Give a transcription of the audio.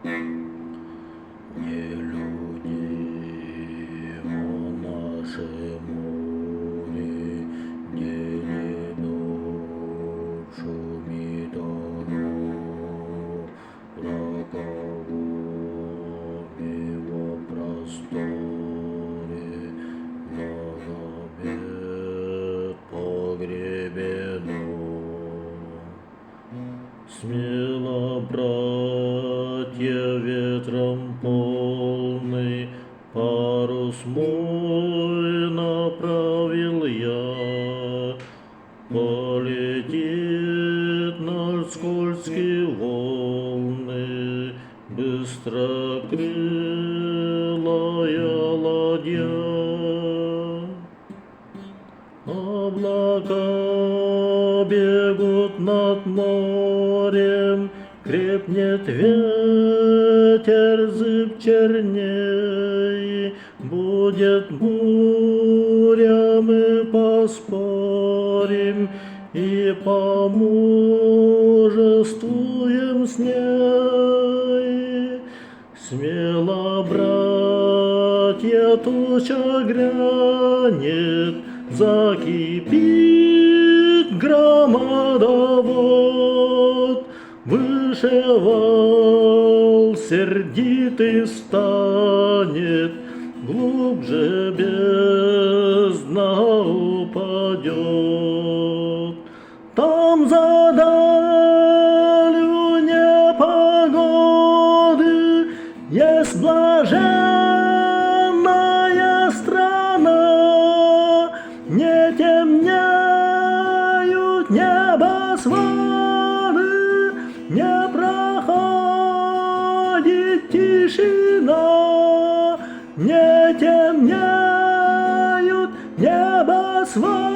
Не люди, о наше море, не ночь шумит оно, роковыми во просторе, многомет погребено. Смело, братья, ветром полный парус мой направил я. Полетит на скользкие волны быстрокрылая ладья. Облака бегут над морем, крепнет ветер, зыб черней. Будет буря, мы поспорим и помужествуем с ней. Смело, братья, туча грянет, закипит громадовод, выше вал сердитый станет, глубже бездна упадет. Там за далью непогоды есть блаженная страна, не темнеют небосводы, не проходит тишина, не темнеют небосводы.